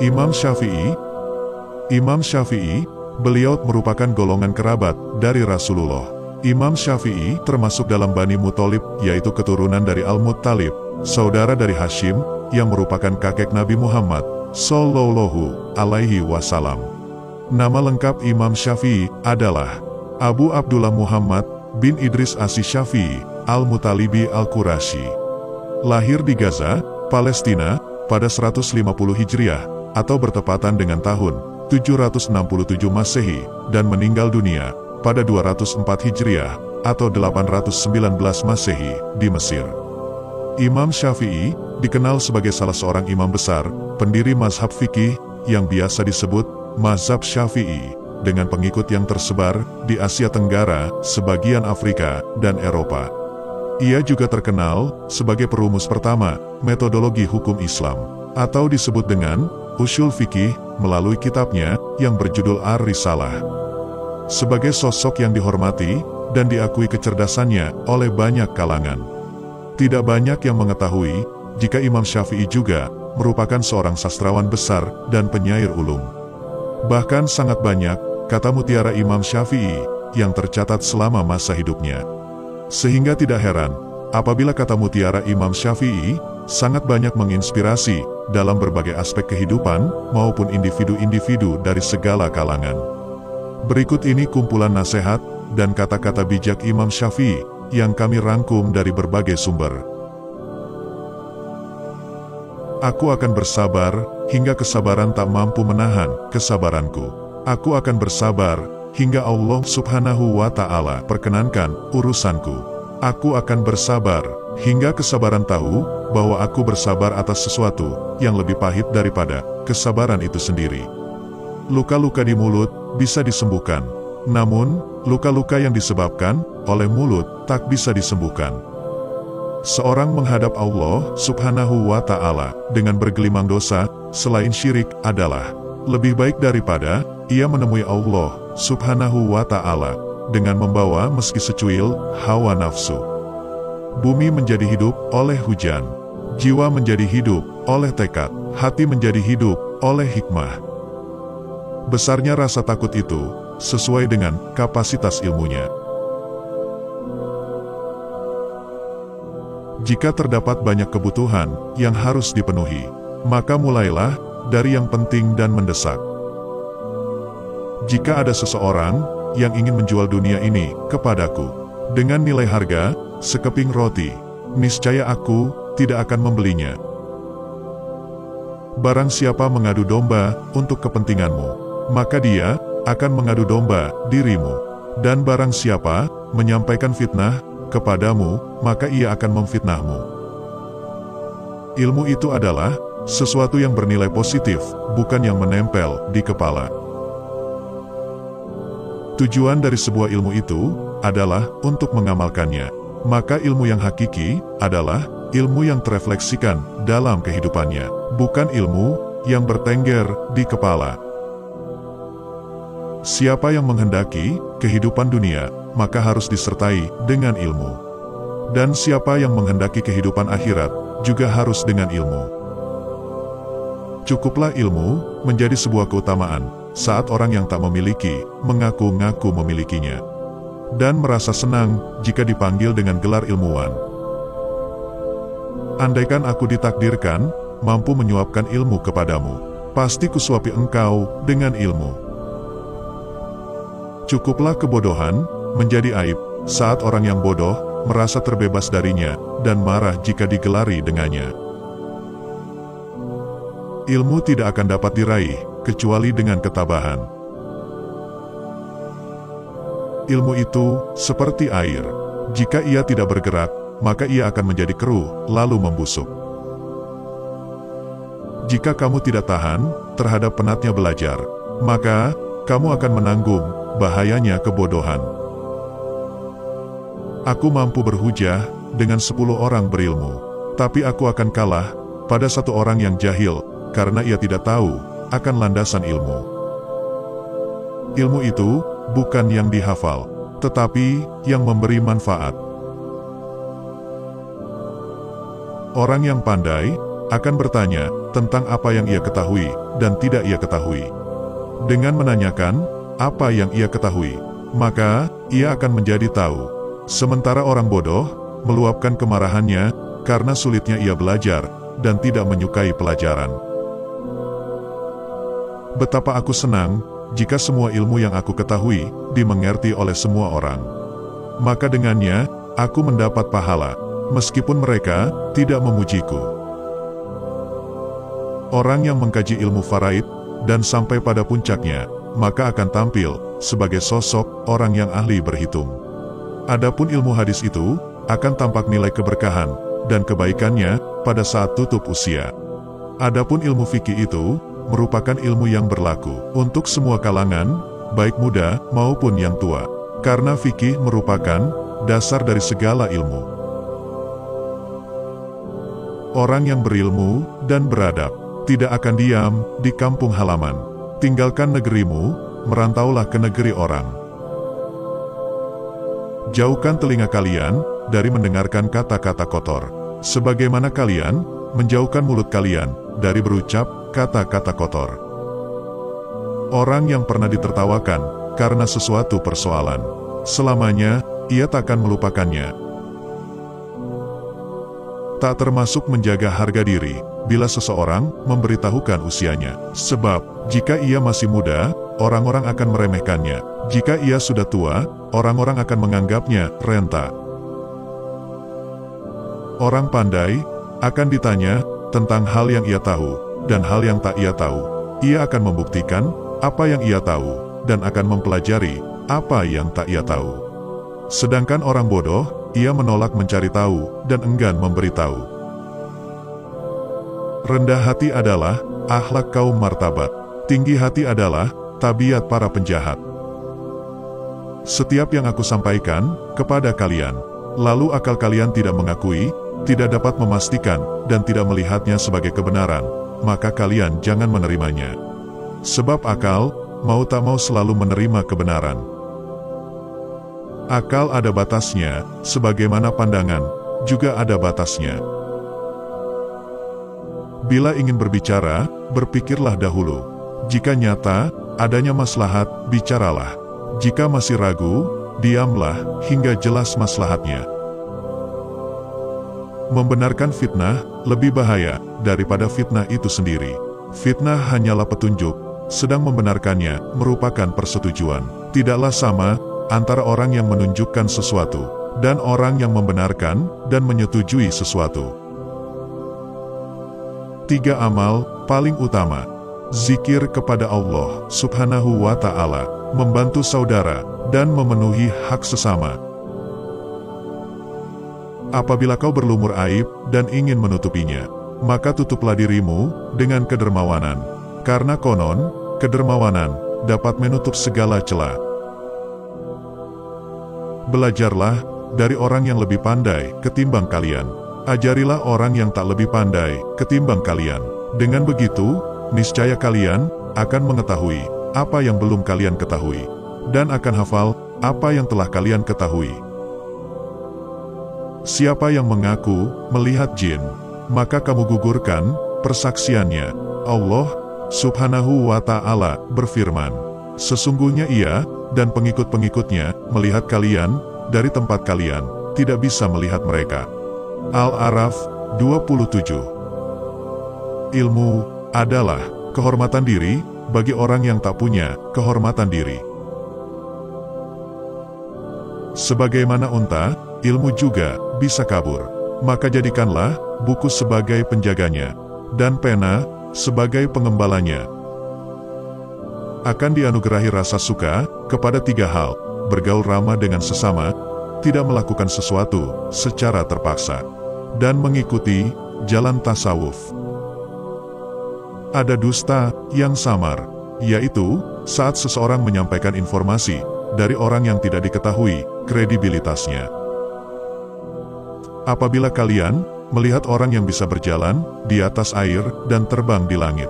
Imam Syafi'i. Imam Syafi'i, beliau merupakan golongan kerabat dari Rasulullah. Imam Syafi'i termasuk dalam Bani Muthalib, yaitu keturunan dari Al-Muttalib, saudara dari Hashim, yang merupakan kakek Nabi Muhammad Sallallahu Alaihi Wasallam. Nama lengkap Imam Syafi'i adalah Abu Abdullah Muhammad bin Idris Asy-Syafi'i Al-Muttalibi Al-Qurashi. Lahir di Gaza, Palestina, pada 150 Hijriah, atau bertepatan dengan tahun 767 Masehi, dan meninggal dunia pada 204 Hijriah, atau 819 Masehi, di Mesir. Imam Syafi'i dikenal sebagai salah seorang imam besar, pendiri mazhab fikih, yang biasa disebut mazhab Syafi'i, dengan pengikut yang tersebar di Asia Tenggara, sebagian Afrika, dan Eropa. Ia juga terkenal sebagai perumus pertama metodologi hukum Islam, atau disebut dengan ushul fikih, melalui kitabnya yang berjudul Ar-Risalah. Sebagai sosok yang dihormati dan diakui kecerdasannya oleh banyak kalangan. Tidak banyak yang mengetahui jika Imam Syafi'i juga merupakan seorang sastrawan besar dan penyair ulum. Bahkan sangat banyak kata mutiara Imam Syafi'i yang tercatat selama masa hidupnya. Sehingga tidak heran apabila kata mutiara Imam Syafi'i sangat banyak menginspirasi dalam berbagai aspek kehidupan maupun individu-individu dari segala kalangan. Berikut ini kumpulan nasihat dan kata-kata bijak Imam Syafi'i yang kami rangkum dari berbagai sumber. Aku akan bersabar hingga kesabaran tak mampu menahan kesabaranku. Aku akan bersabar hingga Allah Subhanahu wa Ta'ala perkenankan urusanku. Aku akan bersabar hingga kesabaran tahu bahwa aku bersabar atas sesuatu yang lebih pahit daripada kesabaran itu sendiri. Luka-luka di mulut bisa disembuhkan, namun luka-luka yang disebabkan oleh mulut tak bisa disembuhkan. Seorang menghadap Allah Subhanahu wa Ta'ala dengan bergelimang dosa selain syirik adalah lebih baik daripada ia menemui Allah Subhanahu wa Ta'ala dengan membawa meski secuil hawa nafsu. Bumi menjadi hidup oleh hujan, jiwa menjadi hidup oleh tekad, hati menjadi hidup oleh hikmah. Besarnya rasa takut itu sesuai dengan kapasitas ilmunya. Jika terdapat banyak kebutuhan yang harus dipenuhi, maka mulailah dari yang penting dan mendesak. Jika ada seseorang yang ingin menjual dunia ini kepadaku dengan nilai harga sekeping roti, niscaya aku tidak akan membelinya. Barang siapa mengadu domba untuk kepentinganmu, maka dia akan mengadu domba dirimu. Dan barang siapa menyampaikan fitnah kepadamu, maka ia akan memfitnahmu. Ilmu itu adalah sesuatu yang bernilai positif, bukan yang menempel di kepala. Tujuan dari sebuah ilmu itu adalah untuk mengamalkannya. Maka ilmu yang hakiki adalah ilmu yang terefleksikan dalam kehidupannya, bukan ilmu yang bertengger di kepala. Siapa yang menghendaki kehidupan dunia, maka harus disertai dengan ilmu. Dan siapa yang menghendaki kehidupan akhirat, juga harus dengan ilmu. Cukuplah ilmu menjadi sebuah keutamaan saat orang yang tak memiliki mengaku-ngaku memilikinya, dan merasa senang jika dipanggil dengan gelar ilmuwan. Andaikan aku ditakdirkan mampu menyuapkan ilmu kepadamu, pasti kusuapi engkau dengan ilmu. Cukuplah kebodohan menjadi aib saat orang yang bodoh merasa terbebas darinya dan marah jika digelari dengannya. Ilmu tidak akan dapat diraih kecuali dengan ketabahan. Ilmu itu seperti air. Jika ia tidak bergerak, maka ia akan menjadi keruh lalu membusuk. Jika kamu tidak tahan terhadap penatnya belajar, maka kamu akan menanggung bahayanya kebodohan. Aku mampu berhujah dengan 10 orang berilmu, tapi aku akan kalah pada satu orang yang jahil, karena ia tidak tahu akan landasan ilmu. Ilmu itu bukan yang dihafal, tetapi yang memberi manfaat. Orang yang pandai akan bertanya tentang apa yang ia ketahui dan tidak ia ketahui. Dengan menanyakan apa yang ia ketahui, maka ia akan menjadi tahu. Sementara orang bodoh meluapkan kemarahannya karena sulitnya ia belajar dan tidak menyukai pelajaran. Betapa aku senang jika semua ilmu yang aku ketahui dimengerti oleh semua orang. Maka dengannya aku mendapat pahala, meskipun mereka tidak memujiku. Orang yang mengkaji ilmu faraid dan sampai pada puncaknya, maka akan tampil sebagai sosok orang yang ahli berhitung. Adapun ilmu hadis itu akan tampak nilai keberkahan dan kebaikannya pada saat tutup usia. Adapun ilmu fikih itu merupakan ilmu yang berlaku untuk semua kalangan, baik muda maupun yang tua, karena fikih merupakan dasar dari segala ilmu. Orang yang berilmu dan beradab tidak akan diam di kampung halaman. Tinggalkan negerimu, merantaulah ke negeri orang. Jauhkan telinga kalian dari mendengarkan kata-kata kotor, sebagaimana kalian menjauhkan mulut kalian dari berucap kata-kata kotor. Orang yang pernah ditertawakan karena sesuatu persoalan, selamanya ia takkan melupakannya. Tak termasuk menjaga harga diri bila seseorang memberitahukan usianya. Sebab, jika ia masih muda, orang-orang akan meremehkannya. Jika ia sudah tua, orang-orang akan menganggapnya renta. Orang pandai akan ditanya tentang hal yang ia tahu dan hal yang tak ia tahu. Ia akan membuktikan apa yang ia tahu dan akan mempelajari apa yang tak ia tahu. Sedangkan orang bodoh, ia menolak mencari tahu dan enggan memberitahu. Rendah hati adalah akhlak kaum martabat. Tinggi hati adalah tabiat para penjahat. Setiap yang aku sampaikan kepada kalian, lalu akal kalian tidak mengakui, tidak dapat memastikan, dan tidak melihatnya sebagai kebenaran, maka kalian jangan menerimanya. Sebab akal, mau tak mau selalu menerima kebenaran. Akal ada batasnya, sebagaimana pandangan juga ada batasnya. Bila ingin berbicara, berpikirlah dahulu. Jika nyata adanya maslahat, bicaralah. Jika masih ragu, diamlah hingga jelas maslahatnya. Membenarkan fitnah lebih bahaya daripada fitnah itu sendiri. Fitnah hanyalah petunjuk, sedang membenarkannya merupakan persetujuan. Tidaklah sama antara orang yang menunjukkan sesuatu dan orang yang membenarkan dan menyetujui sesuatu. 3 amal paling utama: zikir kepada Allah Subhanahu wa Ta'ala, membantu saudara, dan memenuhi hak sesama. Apabila kau berlumur aib dan ingin menutupinya, maka tutuplah dirimu dengan kedermawanan, karena konon kedermawanan dapat menutup segala celah. Belajarlah dari orang yang lebih pandai ketimbang kalian. Ajarilah orang yang tak lebih pandai ketimbang kalian. Dengan begitu, niscaya kalian akan mengetahui apa yang belum kalian ketahui, dan akan hafal apa yang telah kalian ketahui. Siapa yang mengaku melihat jin, maka kamu gugurkan persaksiannya. Allah Subhanahu wa Ta'ala berfirman, sesungguhnya ia dan pengikut-pengikutnya melihat kalian dari tempat kalian tidak bisa melihat mereka. Al-A'raf 27. Ilmu adalah kehormatan diri bagi orang yang tak punya kehormatan diri. Sebagaimana unta, ilmu juga bisa kabur. Maka jadikanlah buku sebagai penjaganya, dan pena sebagai pengembalanya. Akan dianugerahi rasa suka kepada 3 hal: bergaul ramah dengan sesama, tidak melakukan sesuatu secara terpaksa, dan mengikuti jalan tasawuf. Ada dusta yang samar, yaitu saat seseorang menyampaikan informasi dari orang yang tidak diketahui kredibilitasnya. Apabila kalian melihat orang yang bisa berjalan di atas air dan terbang di langit,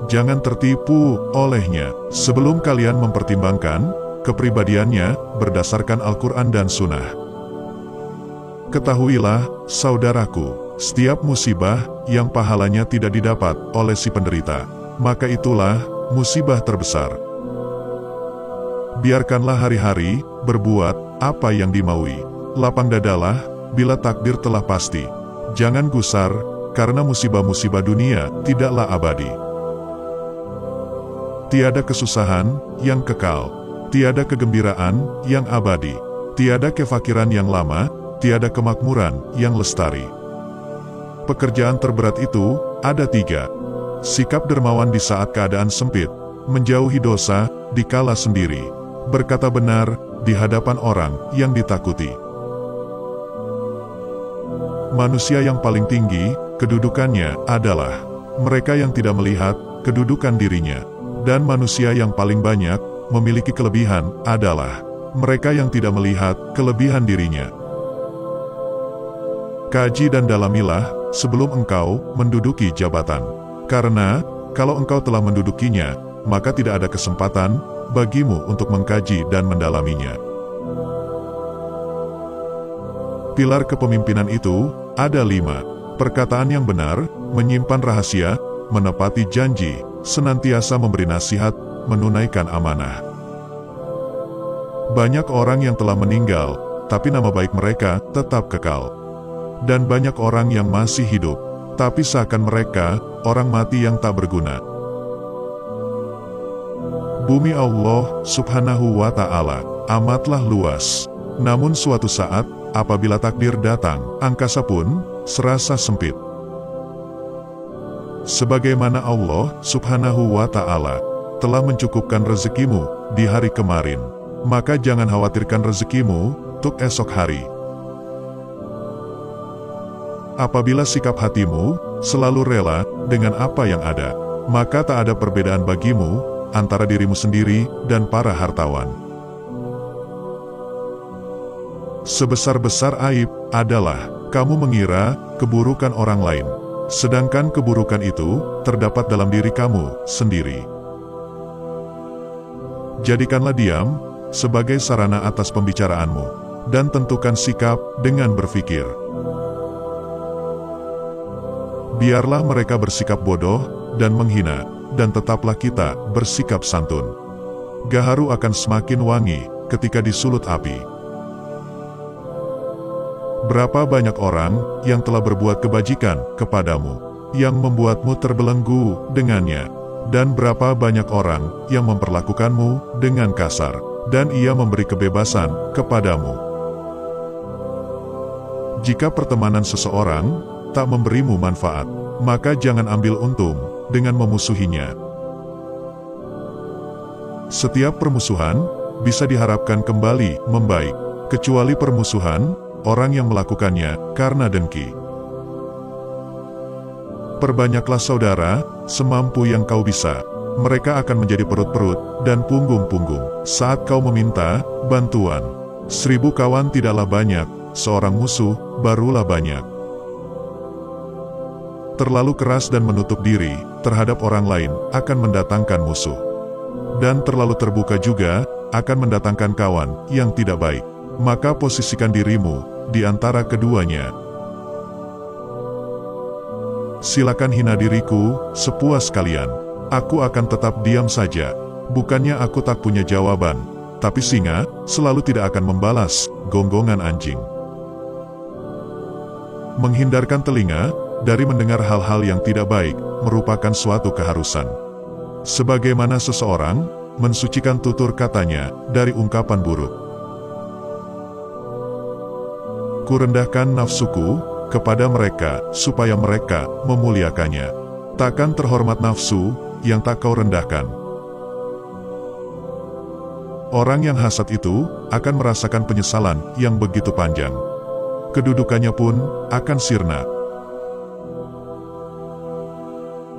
jangan tertipu olehnya sebelum kalian mempertimbangkan kepribadiannya berdasarkan Al-Quran dan Sunnah. Ketahuilah, saudaraku, Setiap musibah yang pahalanya tidak didapat oleh si penderita, maka itulah musibah terbesar. Biarkanlah hari-hari berbuat apa yang dimaui. Lapang dadalah bila takdir telah pasti. Jangan gusar, karena musibah-musibah dunia tidaklah abadi. Tiada kesusahan yang kekal, tiada kegembiraan yang abadi, tiada kefakiran yang lama, tiada kemakmuran yang lestari. Pekerjaan terberat itu ada 3. Sikap dermawan di saat keadaan sempit, menjauhi dosa dikala sendiri, berkata benar di hadapan orang yang ditakuti. Manusia yang paling tinggi, kedudukannya adalah mereka yang tidak melihat kedudukan dirinya. Dan manusia yang paling banyak memiliki kelebihan adalah mereka yang tidak melihat kelebihan dirinya. Kaji dan dalamilah sebelum engkau menduduki jabatan. Karena, kalau engkau telah mendudukinya, maka tidak ada kesempatan bagimu untuk mengkaji dan mendalaminya. Pilar kepemimpinan itu ada 5. Perkataan yang benar, menyimpan rahasia, menepati janji, senantiasa memberi nasihat, menunaikan amanah. Banyak orang yang telah meninggal, tapi nama baik mereka tetap kekal. Dan banyak orang yang masih hidup, tapi seakan mereka orang mati yang tak berguna. Bumi Allah Subhanahu wa Ta'ala amatlah luas. Namun suatu saat, apabila takdir datang, angkasa pun serasa sempit. Sebagaimana Allah Subhanahu wa Ta'ala telah mencukupkan rezekimu di hari kemarin, maka jangan khawatirkan rezekimu untuk esok hari. Apabila sikap hatimu selalu rela dengan apa yang ada, maka tak ada perbedaan bagimu antara dirimu sendiri dan para hartawan. Sebesar-besar aib adalah kamu mengira keburukan orang lain, sedangkan keburukan itu terdapat dalam diri kamu sendiri. Jadikanlah diam sebagai sarana atas pembicaraanmu, dan tentukan sikap dengan berpikir. Biarlah mereka bersikap bodoh dan menghina, dan tetaplah kita bersikap santun. Gaharu akan semakin wangi ketika disulut api. Berapa banyak orang yang telah berbuat kebajikan kepadamu, yang membuatmu terbelenggu dengannya, dan berapa banyak orang yang memperlakukanmu dengan kasar, dan ia memberi kebebasan kepadamu. Jika pertemanan seseorang tak memberimu manfaat, maka jangan ambil untung dengan memusuhinya. Setiap permusuhan bisa diharapkan kembali membaik, kecuali permusuhan orang yang melakukannya karena dengki. Perbanyaklah saudara semampu yang kau bisa. Mereka akan menjadi perut-perut dan punggung-punggung saat kau meminta bantuan. 1000 kawan tidaklah banyak, seorang musuh barulah banyak. Terlalu keras dan menutup diri terhadap orang lain akan mendatangkan musuh. Dan terlalu terbuka juga akan mendatangkan kawan yang tidak baik. Maka posisikan dirimu di antara keduanya. Silakan hina diriku sepuas kalian. Aku akan tetap diam saja. Bukannya aku tak punya jawaban, tapi singa selalu tidak akan membalas gonggongan anjing. Menghindarkan telinga dari mendengar hal-hal yang tidak baik merupakan suatu keharusan. Sebagaimana seseorang mensucikan tutur katanya dari ungkapan buruk. Kurendahkan nafsuku kepada mereka supaya mereka memuliakannya. Takkan terhormat nafsu yang tak kau rendahkan. Orang yang hasad itu akan merasakan penyesalan yang begitu panjang. Kedudukannya pun akan sirna.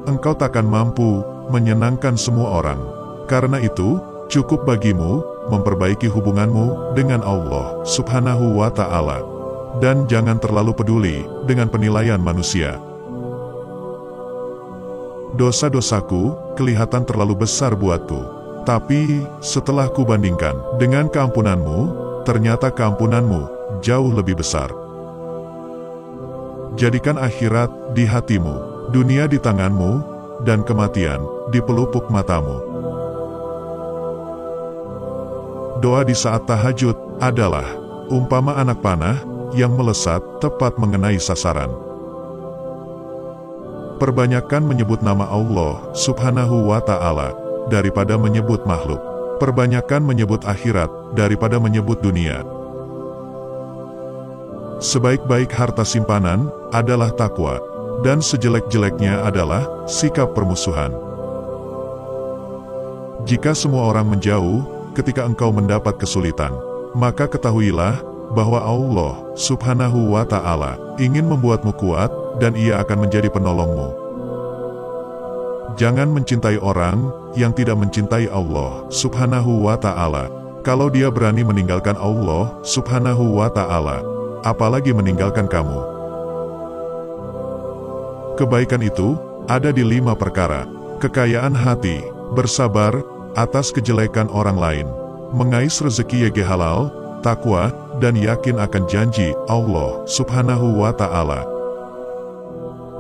Engkau takkan mampu menyenangkan semua orang. Karena itu, cukup bagimu memperbaiki hubunganmu dengan Allah Subhanahu wa Ta'ala. Dan jangan terlalu peduli dengan penilaian manusia. Dosa-dosaku kelihatan terlalu besar buatku. Tapi, setelah kubandingkan dengan keampunanmu, ternyata keampunanmu jauh lebih besar. Jadikan akhirat di hatimu, dunia di tanganmu, dan kematian di pelupuk matamu. Doa di saat tahajud adalah umpama anak panah yang melesat tepat mengenai sasaran. Perbanyakan menyebut nama Allah Subhanahu wa Ta'ala daripada menyebut makhluk. Perbanyakan menyebut akhirat daripada menyebut dunia. Sebaik-baik harta simpanan adalah takwa, dan sejelek-jeleknya adalah sikap permusuhan. Jika semua orang menjauh ketika engkau mendapat kesulitan, maka ketahuilah bahwa Allah Subhanahu wa Ta'ala ingin membuatmu kuat dan Ia akan menjadi penolongmu. Jangan mencintai orang yang tidak mencintai Allah Subhanahu wa Ta'ala. Kalau dia berani meninggalkan Allah Subhanahu wa Ta'ala, apalagi meninggalkan kamu. Kebaikan itu ada di 5 perkara: kekayaan hati, bersabar atas kejelekan orang lain, mengais rezeki yang halal, takwa, dan yakin akan janji Allah Subhanahu wa Ta'ala.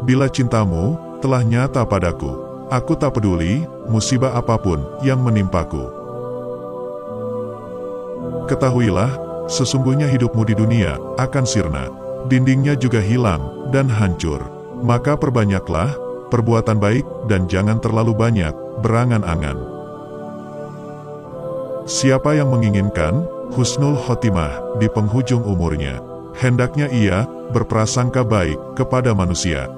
Bila cintamu telah nyata padaku, aku tak peduli musibah apapun yang menimpaku. Ketahuilah, sesungguhnya hidupmu di dunia akan sirna, dindingnya juga hilang dan hancur. Maka perbanyaklah perbuatan baik dan jangan terlalu banyak berangan-angan. Siapa yang menginginkan husnul khotimah di penghujung umurnya, hendaknya ia berprasangka baik kepada manusia.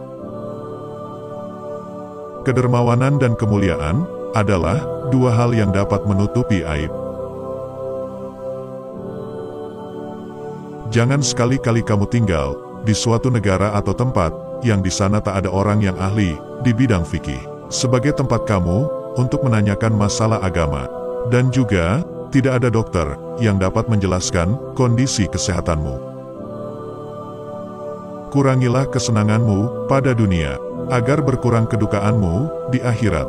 Kedermawanan dan kemuliaan adalah 2 hal yang dapat menutupi aib. Jangan sekali-kali kamu tinggal di suatu negara atau tempat yang di sana tak ada orang yang ahli di bidang fikih sebagai tempat kamu untuk menanyakan masalah agama, dan juga tidak ada dokter yang dapat menjelaskan kondisi kesehatanmu. Kurangilah kesenanganmu pada dunia agar berkurang kedukaanmu di akhirat.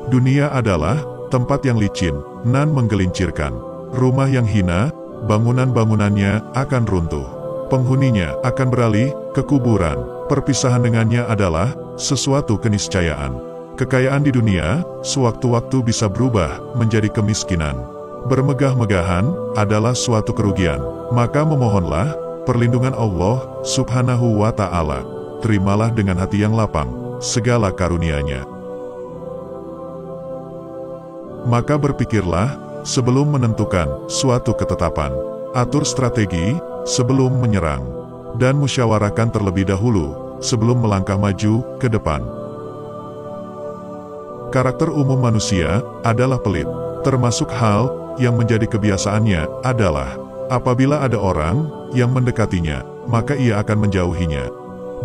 Dunia adalah tempat yang licin nan menggelincirkan, rumah yang hina, bangunan-bangunannya akan runtuh, penghuninya akan beralih ke kuburan. Perpisahan dengannya adalah sesuatu keniscayaan. Kekayaan di dunia sewaktu-waktu bisa berubah menjadi kemiskinan. Bermegah-megahan adalah suatu kerugian. Maka memohonlah perlindungan Allah Subhanahu wa Ta'ala. Terimalah dengan hati yang lapang segala karunia-Nya. Maka berpikirlah sebelum menentukan suatu ketetapan. Atur strategi sebelum menyerang, dan musyawarahkan terlebih dahulu sebelum melangkah maju ke depan. Karakter umum manusia adalah pelit. Termasuk hal yang menjadi kebiasaannya adalah apabila ada orang yang mendekatinya, maka ia akan menjauhinya.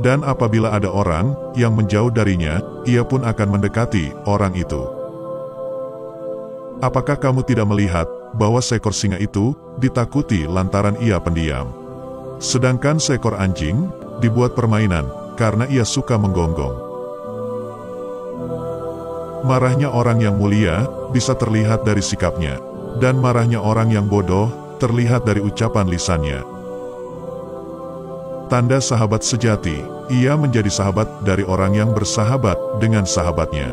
Dan apabila ada orang yang menjauh darinya, ia pun akan mendekati orang itu. Apakah kamu tidak melihat bahwa seekor singa itu ditakuti lantaran ia pendiam? Sedangkan seekor anjing dibuat permainan karena ia suka menggonggong. Marahnya orang yang mulia bisa terlihat dari sikapnya, dan marahnya orang yang bodoh terlihat dari ucapan lisannya. Tanda sahabat sejati, ia menjadi sahabat dari orang yang bersahabat dengan sahabatnya.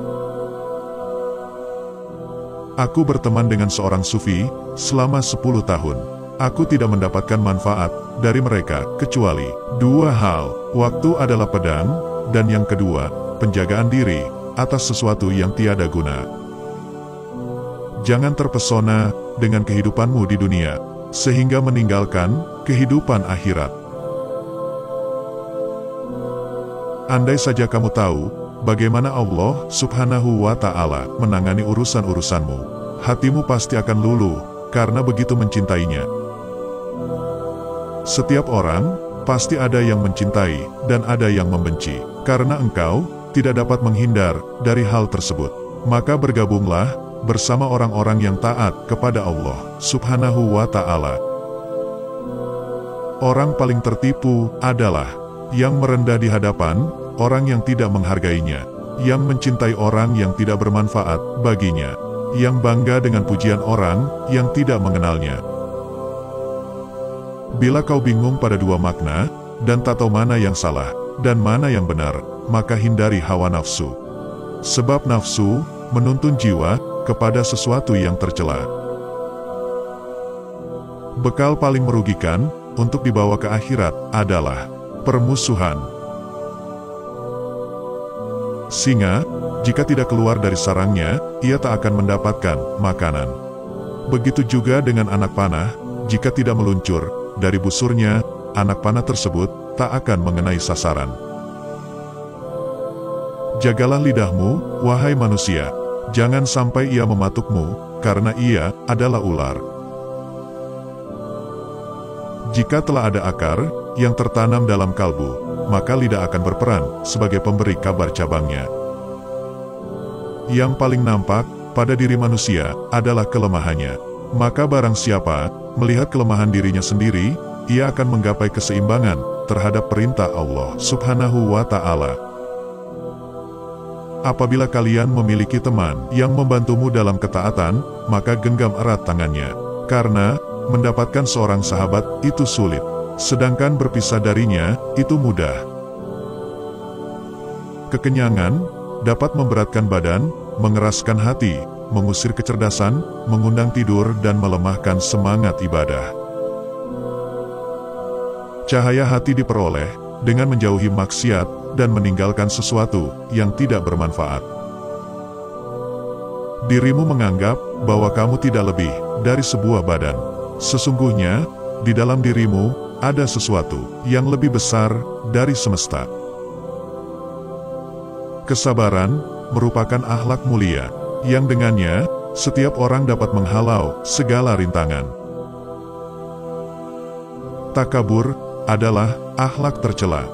Aku berteman dengan seorang sufi selama 10 tahun. Aku tidak mendapatkan manfaat dari mereka kecuali 2 hal. Waktu adalah pedang, dan yang kedua, penjagaan diri atas sesuatu yang tiada guna. Jangan terpesona dengan kehidupanmu di dunia, sehingga meninggalkan kehidupan akhirat. Andai saja kamu tahu bagaimana Allah Subhanahu wa Ta'ala menangani urusan-urusanmu, hatimu pasti akan luluh karena begitu mencintainya. Setiap orang pasti ada yang mencintai dan ada yang membenci. Karena engkau tidak dapat menghindar dari hal tersebut, maka bergabunglah bersama orang-orang yang taat kepada Allah Subhanahu wa Ta'ala. Orang paling tertipu adalah yang merendah di hadapan orang yang tidak menghargainya, yang mencintai orang yang tidak bermanfaat baginya, yang bangga dengan pujian orang yang tidak mengenalnya. Bila kau bingung pada dua makna, dan tak tahu mana yang salah, dan mana yang benar, maka hindari hawa nafsu. Sebab nafsu menuntun jiwa kepada sesuatu yang tercela. Bekal paling merugikan untuk dibawa ke akhirat adalah permusuhan. Singa, jika tidak keluar dari sarangnya, ia tak akan mendapatkan makanan. Begitu juga dengan anak panah, jika tidak meluncur dari busurnya, anak panah tersebut tak akan mengenai sasaran. Jagalah lidahmu, wahai manusia, jangan sampai ia mematukmu, karena ia adalah ular. Jika telah ada akar yang tertanam dalam kalbu, maka lidah akan berperan sebagai pemberi kabar cabangnya. Yang paling nampak pada diri manusia adalah kelemahannya. Maka barang siapa melihat kelemahan dirinya sendiri, ia akan menggapai keseimbangan terhadap perintah Allah Subhanahu wa Ta'ala. Apabila kalian memiliki teman yang membantumu dalam ketaatan, maka genggam erat tangannya, karena mendapatkan seorang sahabat itu sulit, sedangkan berpisah darinya itu mudah. Kekenyangan dapat memberatkan badan, mengeraskan hati, mengusir kecerdasan, mengundang tidur dan melemahkan semangat ibadah. Cahaya hati diperoleh dengan menjauhi maksiat dan meninggalkan sesuatu yang tidak bermanfaat. Dirimu menganggap bahwa kamu tidak lebih dari sebuah badan. Sesungguhnya, di dalam dirimu ada sesuatu yang lebih besar dari semesta. Kesabaran merupakan akhlak mulia, yang dengannya setiap orang dapat menghalau segala rintangan. Takabur adalah akhlak tercela.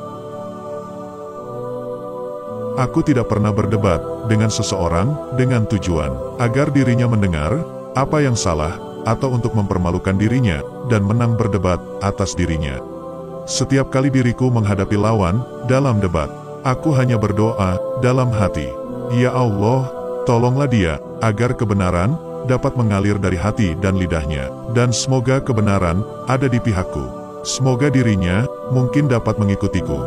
Aku tidak pernah berdebat dengan seseorang dengan tujuan agar dirinya mendengar apa yang salah atau untuk mempermalukan dirinya dan menang berdebat atas dirinya. Setiap kali diriku menghadapi lawan dalam debat, aku hanya berdoa dalam hati, "Ya Allah, tolonglah dia agar kebenaran dapat mengalir dari hati dan lidahnya, dan semoga kebenaran ada di pihakku. Semoga dirinya mungkin dapat mengikutiku.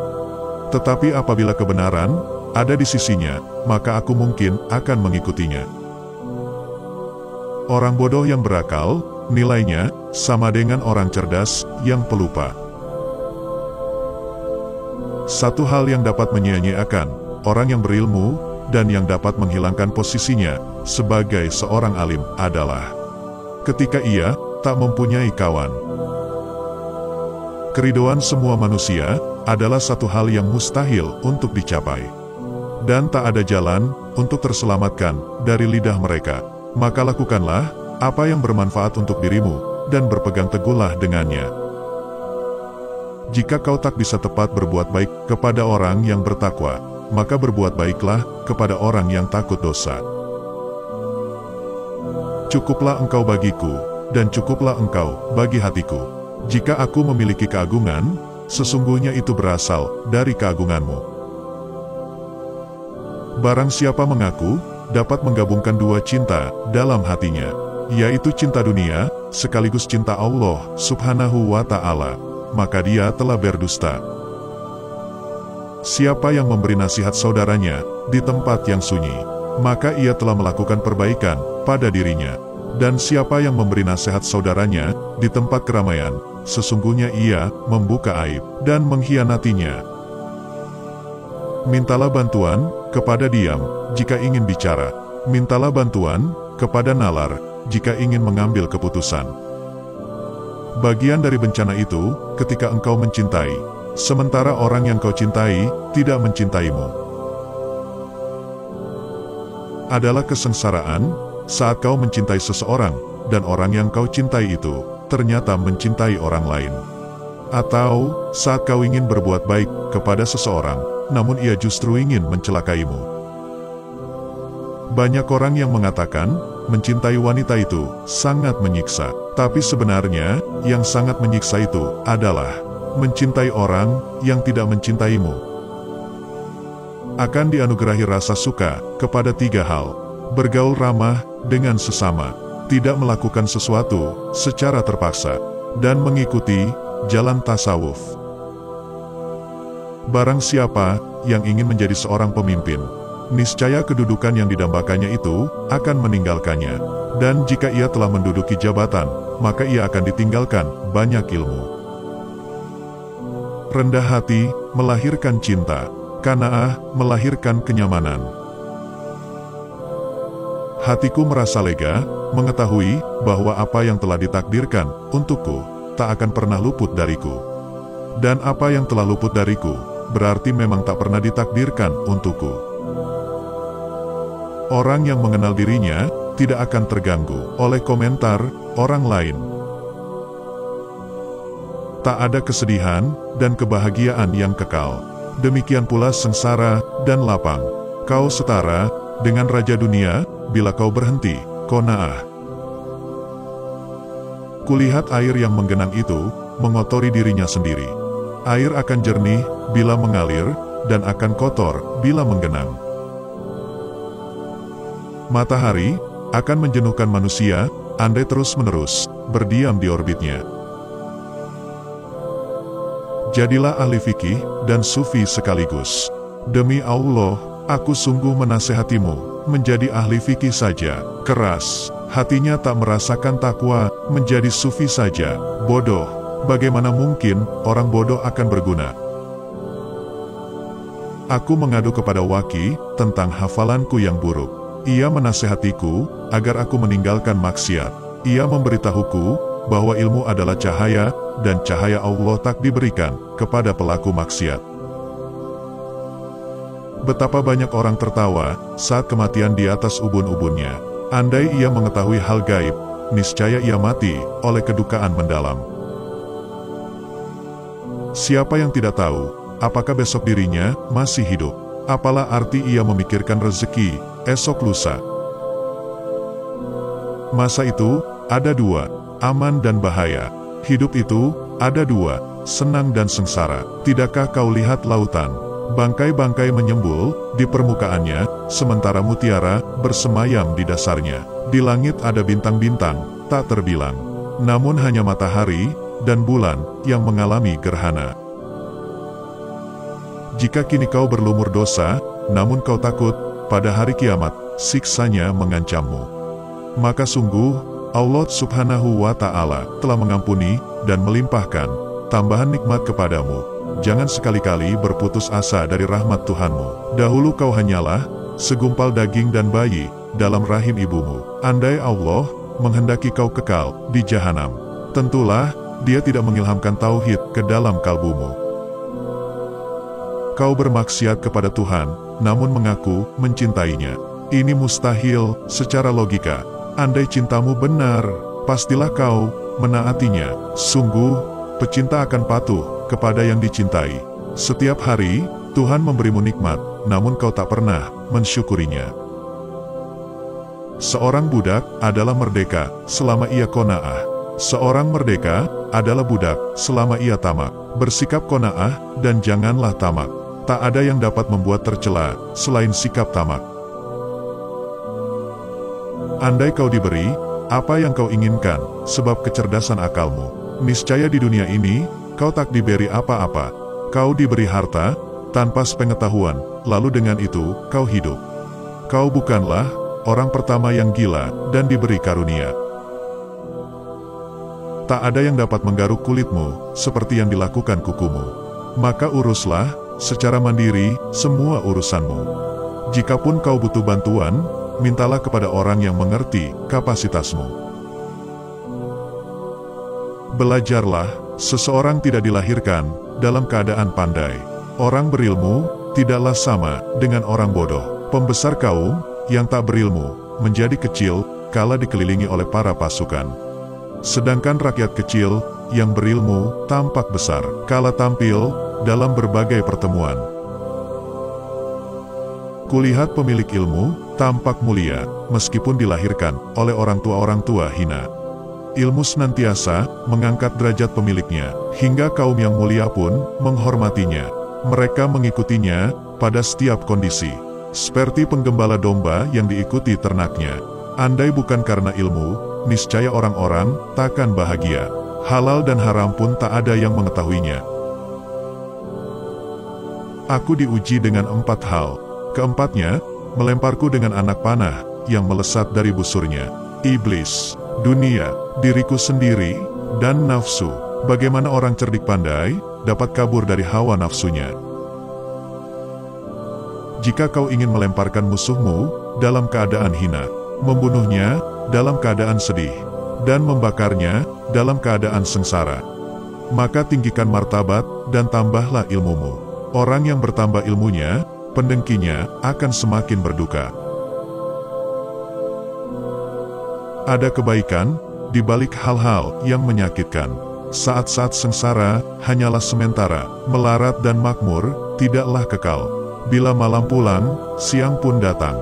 Tetapi apabila kebenaran ada di sisinya, maka aku mungkin akan mengikutinya." Orang bodoh yang berakal, nilainya sama dengan orang cerdas yang pelupa. Satu hal yang dapat menyia-nyiakan orang yang berilmu dan yang dapat menghilangkan posisinya sebagai seorang alim adalah ketika ia tak mempunyai kawan. Keridoan semua manusia adalah satu hal yang mustahil untuk dicapai, dan tak ada jalan untuk terselamatkan dari lidah mereka. Maka lakukanlah apa yang bermanfaat untuk dirimu, dan berpegang teguhlah dengannya. Jika kau tak bisa tepat berbuat baik kepada orang yang bertakwa, maka berbuat baiklah kepada orang yang takut dosa. Cukuplah engkau bagiku, dan cukuplah engkau bagi hatiku. Jika aku memiliki keagungan, sesungguhnya itu berasal dari keagunganmu. Barang siapa mengaku dapat menggabungkan dua cinta dalam hatinya, yaitu cinta dunia sekaligus cinta Allah Subhanahu wa Ta'ala, maka dia telah berdusta. Siapa yang memberi nasihat saudaranya di tempat yang sunyi, maka ia telah melakukan perbaikan pada dirinya. Dan siapa yang memberi nasihat saudaranya di tempat keramaian, sesungguhnya ia membuka aib dan mengkhianatinya. Mintalah bantuan kepada diam jika ingin bicara. Mintalah bantuan kepada nalar jika ingin mengambil keputusan. Bagian dari bencana itu ketika engkau mencintai, sementara orang yang kau cintai tidak mencintaimu. Adalah kesengsaraan saat kau mencintai seseorang, dan orang yang kau cintai itu ternyata mencintai orang lain. Atau saat kau ingin berbuat baik kepada seseorang, namun ia justru ingin mencelakaimu. Banyak orang yang mengatakan, mencintai wanita itu sangat menyiksa. Tapi sebenarnya, yang sangat menyiksa itu adalah mencintai orang yang tidak mencintaimu. Akan dianugerahi rasa suka kepada tiga hal: bergaul ramah dengan sesama, tidak melakukan sesuatu secara terpaksa, dan mengikuti jalan tasawuf. Barang siapa yang ingin menjadi seorang pemimpin, niscaya kedudukan yang didambakannya itu akan meninggalkannya. Dan jika ia telah menduduki jabatan, maka ia akan ditinggalkan banyak ilmu. Rendah hati melahirkan cinta, qanaah melahirkan kenyamanan. Hatiku merasa lega, mengetahui bahwa apa yang telah ditakdirkan untukku tak akan pernah luput dariku. Dan apa yang telah luput dariku berarti memang tak pernah ditakdirkan untukku. Orang yang mengenal dirinya tidak akan terganggu oleh komentar orang lain. Tak ada kesedihan dan kebahagiaan yang kekal. Demikian pula sengsara dan lapang. Kau setara dengan Raja Dunia bila kau berhenti, qanaah. Kulihat air yang menggenang itu mengotori dirinya sendiri. Air akan jernih bila mengalir dan akan kotor bila menggenang. Matahari akan menjenuhkan manusia andai terus-menerus berdiam di orbitnya. Jadilah ahli fikih dan sufi sekaligus. Demi Allah, aku sungguh menasehatimu menjadi ahli fikih saja. Keras hatinya tak merasakan takwa, menjadi sufi saja. Bodoh, bagaimana mungkin orang bodoh akan berguna? Aku mengadu kepada Waki tentang hafalanku yang buruk. Ia menasehatiku agar aku meninggalkan maksiat. Ia memberitahuku bahwa ilmu adalah cahaya, dan cahaya Allah tak diberikan kepada pelaku maksiat. Betapa banyak orang tertawa saat kematian di atas ubun-ubunnya. Andai ia mengetahui hal gaib, niscaya ia mati oleh kedukaan mendalam. Siapa yang tidak tahu apakah besok dirinya masih hidup? Apalah arti ia memikirkan rezeki esok lusa? Masa itu ada dua, aman dan bahaya. Hidup itu ada dua, senang dan sengsara. Tidakkah kau lihat lautan? Bangkai-bangkai menyembul di permukaannya, sementara mutiara bersemayam di dasarnya. Di langit ada bintang-bintang tak terbilang, namun hanya matahari dan bulan yang mengalami gerhana. Jika kini kau berlumur dosa, namun kau takut pada hari kiamat, siksanya mengancammu, maka sungguh Allah Subhanahu wa Ta'ala telah mengampuni dan melimpahkan tambahan nikmat kepadamu. Jangan sekali-kali berputus asa dari rahmat Tuhanmu. Dahulu kau hanyalah segumpal daging dan bayi dalam rahim ibumu. Andai Allah menghendaki kau kekal di jahanam, tentulah Dia tidak mengilhamkan tauhid ke dalam kalbumu. Kau bermaksiat kepada Tuhan, namun mengaku mencintainya. Ini mustahil secara logika. Andai cintamu benar, pastilah kau menaatinya. Sungguh, pecinta akan patuh kepada yang dicintai. Setiap hari, Tuhan memberimu nikmat, namun kau tak pernah mensyukurinya. Seorang budak adalah merdeka selama ia qanaah. Seorang merdeka adalah budak selama ia tamak. Bersikap qanaah dan janganlah tamak. Tak ada yang dapat membuat tercela selain sikap tamak. Andai kau diberi apa yang kau inginkan sebab kecerdasan akalmu, niscaya di dunia ini kau tak diberi apa-apa. Kau diberi harta tanpa sepengetahuan, lalu dengan itu kau hidup. Kau bukanlah orang pertama yang gila dan diberi karunia. Tak ada yang dapat menggaruk kulitmu seperti yang dilakukan kukumu. Maka uruslah secara mandiri semua urusanmu. Jikapun kau butuh bantuan, mintalah kepada orang yang mengerti kapasitasmu. Belajarlah, seseorang tidak dilahirkan dalam keadaan pandai. Orang berilmu tidaklah sama dengan orang bodoh. Pembesar kaum yang tak berilmu menjadi kecil kala dikelilingi oleh para pasukan. Sedangkan rakyat kecil yang berilmu tampak besar kala tampil dalam berbagai pertemuan. Kulihat pemilik ilmu tampak mulia meskipun dilahirkan oleh orang tua hina. Ilmu senantiasa mengangkat derajat pemiliknya, hingga kaum yang mulia pun menghormatinya. Mereka mengikutinya pada setiap kondisi, seperti penggembala domba yang diikuti ternaknya. Andai bukan karena ilmu, niscaya orang-orang takkan bahagia. Halal dan haram pun tak ada yang mengetahuinya. Aku diuji dengan 4 hal. Keempatnya, melemparku dengan anak panah yang melesat dari busurnya. Iblis, dunia, diriku sendiri, dan nafsu. Bagaimana orang cerdik pandai dapat kabur dari hawa nafsunya? Jika kau ingin melemparkan musuhmu dalam keadaan hina, membunuhnya dalam keadaan sedih, dan membakarnya dalam keadaan sengsara, maka tinggikan martabat dan tambahlah ilmumu. Orang yang bertambah ilmunya, pendengkinya akan semakin berduka. Ada kebaikan di balik hal-hal yang menyakitkan. Saat-saat sengsara hanyalah sementara, melarat dan makmur tidaklah kekal. Bila malam pulang, siang pun datang.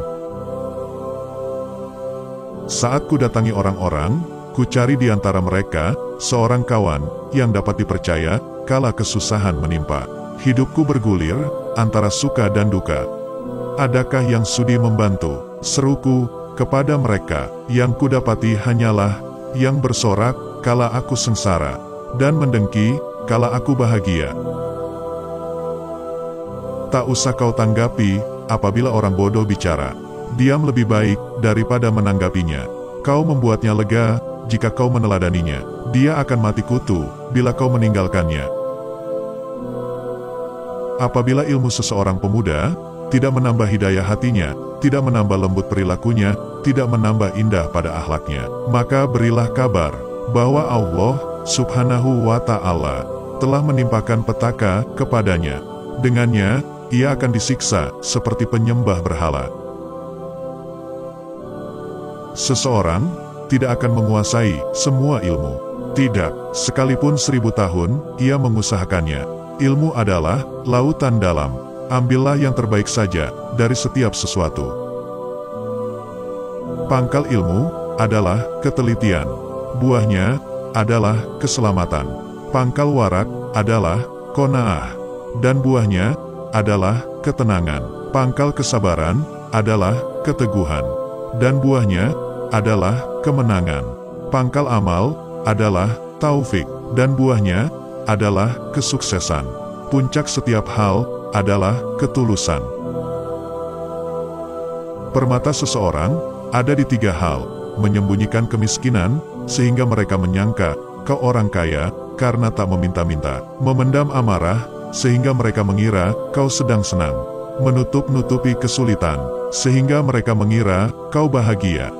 Saat ku datangi orang-orang, ku cari di antara mereka seorang kawan yang dapat dipercaya kala kesusahan menimpa. Hidupku bergulir antara suka dan duka. Adakah yang sudi membantu? Seruku kepada mereka. Yang kudapati hanyalah yang bersorak kala aku sengsara, dan mendengki kala aku bahagia. Tak usah kau tanggapi apabila orang bodoh bicara. Diam lebih baik daripada menanggapinya. Kau membuatnya lega jika kau meneladaninya. Dia akan mati kutu bila kau meninggalkannya. Apabila ilmu seseorang pemuda tidak menambah hidayah hatinya, tidak menambah lembut perilakunya, tidak menambah indah pada akhlaknya, maka berilah kabar bahwa Allah Subhanahu wa Ta'ala telah menimpakan petaka kepadanya. Dengannya, ia akan disiksa seperti penyembah berhala. Seseorang tidak akan menguasai semua ilmu. Tidak, sekalipun 1000 tahun, ia mengusahakannya. Ilmu adalah lautan dalam. Ambillah yang terbaik saja dari setiap sesuatu. Pangkal ilmu adalah ketelitian. Buahnya adalah keselamatan. Pangkal warak adalah qanaah. Dan buahnya adalah ketenangan. Pangkal kesabaran adalah keteguhan. Dan buahnya adalah kemenangan. Pangkal amal adalah taufik. Dan buahnya adalah kesuksesan. Puncak setiap hal adalah ketulusan. Permata seseorang ada di 3 hal: menyembunyikan kemiskinan sehingga mereka menyangka kau orang kaya karena tak meminta-minta, memendam amarah sehingga mereka mengira kau sedang senang, menutup-nutupi kesulitan sehingga mereka mengira kau bahagia.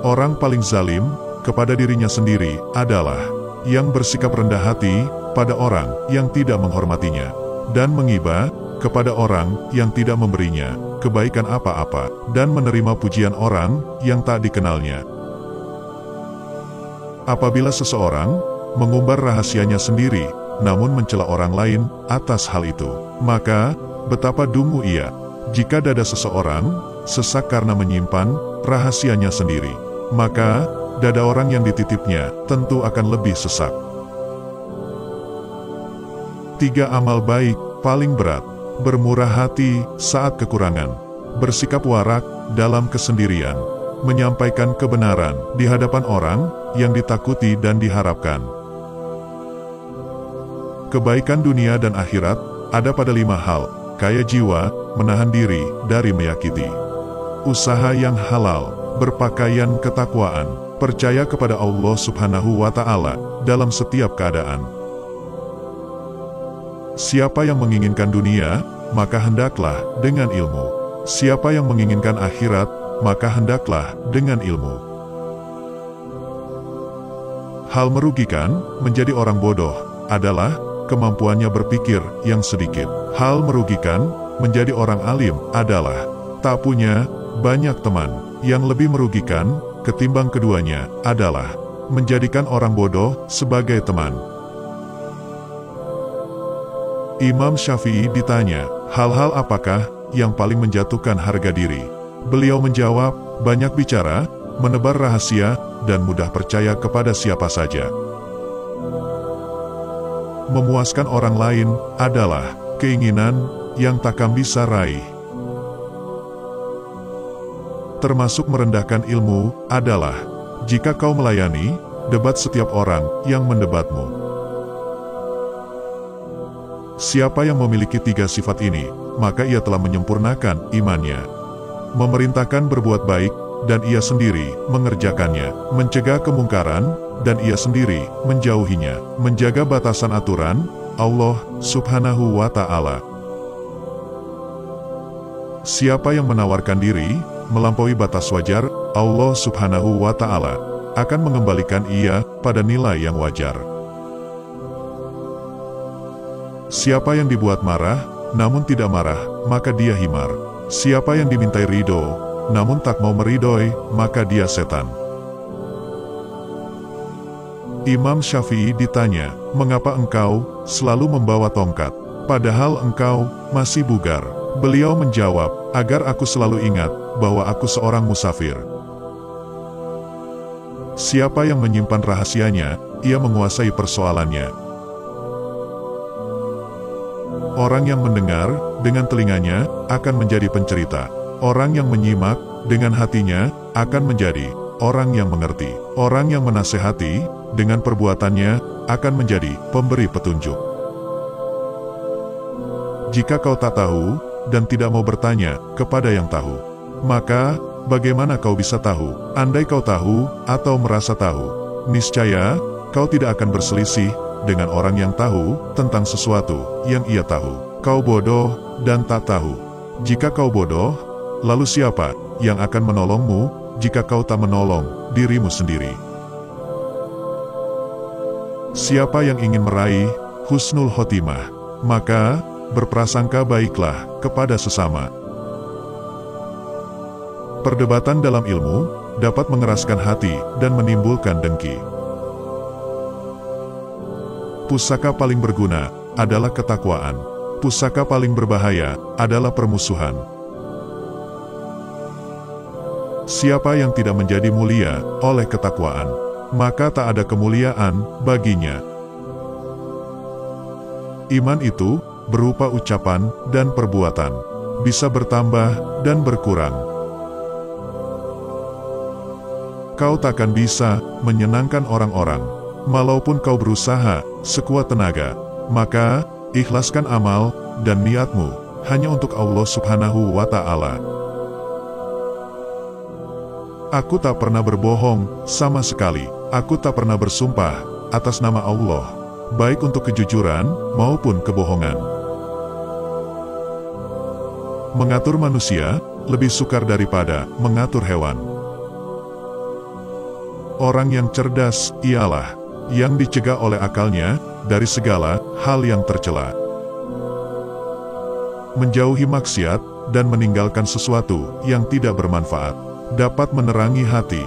Orang paling zalim kepada dirinya sendiri adalah yang bersikap rendah hati pada orang yang tidak menghormatinya, dan mengiba kepada orang yang tidak memberinya kebaikan apa-apa, dan menerima pujian orang yang tak dikenalnya. Apabila seseorang mengumbar rahasianya sendiri, namun mencela orang lain atas hal itu, maka betapa dungu ia jika dada seseorang sesak karena menyimpan rahasianya sendiri. Maka dada orang yang dititipnya tentu akan lebih sesak. 3 amal baik paling berat: bermurah hati saat kekurangan, bersikap warak dalam kesendirian, menyampaikan kebenaran di hadapan orang yang ditakuti dan diharapkan. Kebaikan dunia dan akhirat ada pada 5 hal: kaya jiwa, menahan diri dari menyakiti, usaha yang halal, berpakaian ketakwaan, percaya kepada Allah Subhanahu wa Ta'ala dalam setiap keadaan. Siapa yang menginginkan dunia, maka hendaklah dengan ilmu. Siapa yang menginginkan akhirat, maka hendaklah dengan ilmu. Hal merugikan menjadi orang bodoh adalah kemampuannya berpikir yang sedikit. Hal merugikan menjadi orang alim adalah tak punya banyak teman. Yang lebih merugikan ketimbang keduanya adalah menjadikan orang bodoh sebagai teman. Imam Syafi'i ditanya, hal-hal apakah yang paling menjatuhkan harga diri? Beliau menjawab, banyak bicara, menebar rahasia, dan mudah percaya kepada siapa saja. Memuaskan orang lain adalah keinginan yang takkan bisa raih. Termasuk merendahkan ilmu adalah jika kau melayani, debat setiap orang yang mendebatmu. Siapa yang memiliki 3 sifat ini, maka ia telah menyempurnakan imannya. Memerintahkan berbuat baik, dan ia sendiri mengerjakannya, mencegah kemungkaran, dan ia sendiri menjauhinya, menjaga batasan aturan Allah Subhanahu wa Ta'ala. Siapa yang menawarkan diri melampaui batas wajar, Allah Subhanahu wa Ta'ala akan mengembalikan ia pada nilai yang wajar. Siapa yang dibuat marah, namun tidak marah, maka dia himar. Siapa yang dimintai ridho, namun tak mau meridhoi, maka dia setan. Imam Syafi'i ditanya, "Mengapa engkau selalu membawa tongkat, padahal engkau masih bugar?" Beliau menjawab, "Agar aku selalu ingat bahwa aku seorang musafir." Siapa yang menyimpan rahasianya, ia menguasai persoalannya. Orang yang mendengar dengan telinganya akan menjadi pencerita. Orang yang menyimak dengan hatinya akan menjadi orang yang mengerti. Orang yang menasehati dengan perbuatannya akan menjadi pemberi petunjuk. Jika kau tak tahu dan tidak mau bertanya kepada yang tahu, maka bagaimana kau bisa tahu? Andai kau tahu atau merasa tahu, niscaya kau tidak akan berselisih dengan orang yang tahu tentang sesuatu yang ia tahu. Kau bodoh dan tak tahu. Jika kau bodoh, lalu siapa yang akan menolongmu jika kau tak menolong dirimu sendiri? Siapa yang ingin meraih husnul khotimah, maka berprasangka baiklah kepada sesama. Perdebatan dalam ilmu dapat mengeraskan hati dan menimbulkan dengki. Pusaka paling berguna adalah ketakwaan. Pusaka paling berbahaya adalah permusuhan. Siapa yang tidak menjadi mulia oleh ketakwaan, maka tak ada kemuliaan baginya. Iman itu berupa ucapan dan perbuatan, bisa bertambah dan berkurang. Kau takkan bisa menyenangkan orang-orang, walaupun kau berusaha sekuat tenaga. Maka, ikhlaskan amal dan niatmu hanya untuk Allah Subhanahu wa Ta'ala. Aku tak pernah berbohong sama sekali. Aku tak pernah bersumpah atas nama Allah, baik untuk kejujuran maupun kebohongan. Mengatur manusia lebih sukar daripada mengatur hewan. Orang yang cerdas ialah yang dicegah oleh akalnya dari segala hal yang tercela. Menjauhi maksiat dan meninggalkan sesuatu yang tidak bermanfaat dapat menerangi hati.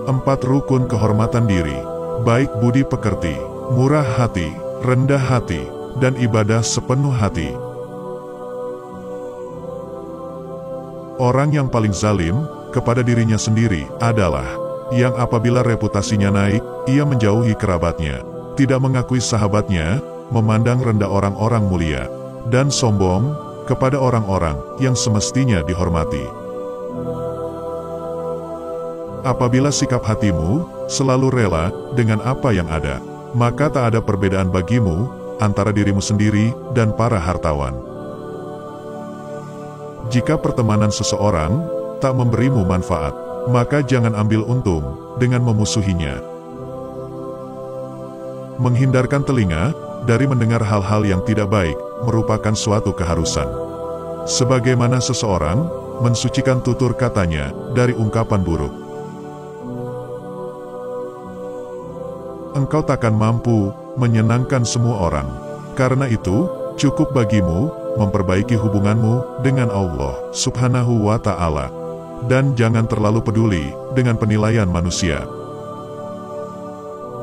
4 rukun kehormatan diri, baik budi pekerti, murah hati, rendah hati, dan ibadah sepenuh hati. Orang yang paling zalim kepada dirinya sendiri adalah yang apabila reputasinya naik, ia menjauhi kerabatnya, tidak mengakui sahabatnya, memandang rendah orang-orang mulia, dan sombong kepada orang-orang yang semestinya dihormati. Apabila sikap hatimu selalu rela dengan apa yang ada, maka tak ada perbedaan bagimu antara dirimu sendiri dan para hartawan. Jika pertemanan seseorang tak memberimu manfaat, maka jangan ambil untung dengan memusuhinya. Menghindarkan telinga dari mendengar hal-hal yang tidak baik merupakan suatu keharusan. Sebagaimana seseorang mensucikan tutur katanya dari ungkapan buruk. Engkau takkan mampu menyenangkan semua orang. Karena itu, cukup bagimu memperbaiki hubunganmu dengan Allah Subhanahu wa Ta'ala. Dan jangan terlalu peduli dengan penilaian manusia.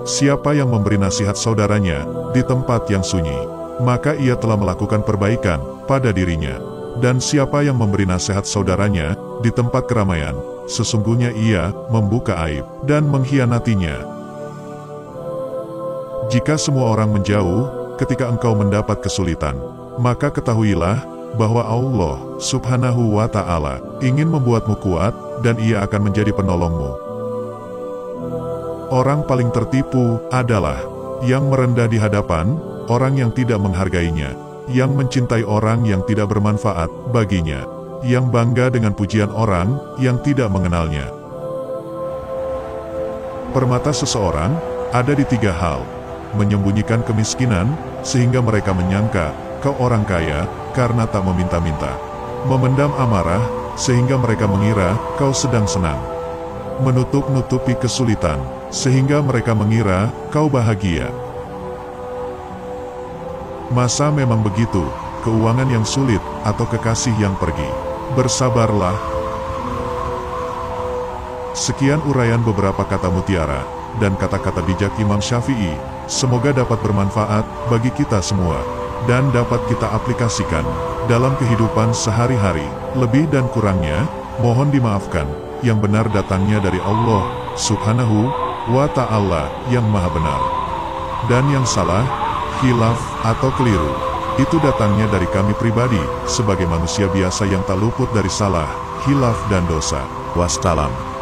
Siapa yang memberi nasihat saudaranya di tempat yang sunyi, maka ia telah melakukan perbaikan pada dirinya. Dan siapa yang memberi nasihat saudaranya di tempat keramaian, sesungguhnya ia membuka aib dan mengkhianatinya. Jika semua orang menjauh ketika engkau mendapat kesulitan, maka ketahuilah bahwa Allah Subhanahu wa Ta'ala ingin membuatmu kuat, dan Ia akan menjadi penolongmu. Orang paling tertipu adalah yang merendah di hadapan orang yang tidak menghargainya, yang mencintai orang yang tidak bermanfaat baginya, yang bangga dengan pujian orang yang tidak mengenalnya. Permata seseorang ada di 3 hal: menyembunyikan kemiskinan, sehingga mereka menyangka kau orang kaya karena tak meminta-minta; memendam amarah, sehingga mereka mengira kau sedang senang; menutup-nutupi kesulitan, sehingga mereka mengira kau bahagia. Masa memang begitu, keuangan yang sulit, atau kekasih yang pergi. Bersabarlah. Sekian uraian beberapa kata mutiara dan kata-kata bijak Imam Syafi'i. Semoga dapat bermanfaat bagi kita semua, dan dapat kita aplikasikan dalam kehidupan sehari-hari. Lebih dan kurangnya, mohon dimaafkan. Yang benar datangnya dari Allah Subhanahu wa Ta'ala yang Maha Benar. Dan yang salah, khilaf, atau keliru, itu datangnya dari kami pribadi, sebagai manusia biasa yang tak luput dari salah, khilaf dan dosa. Wassalam.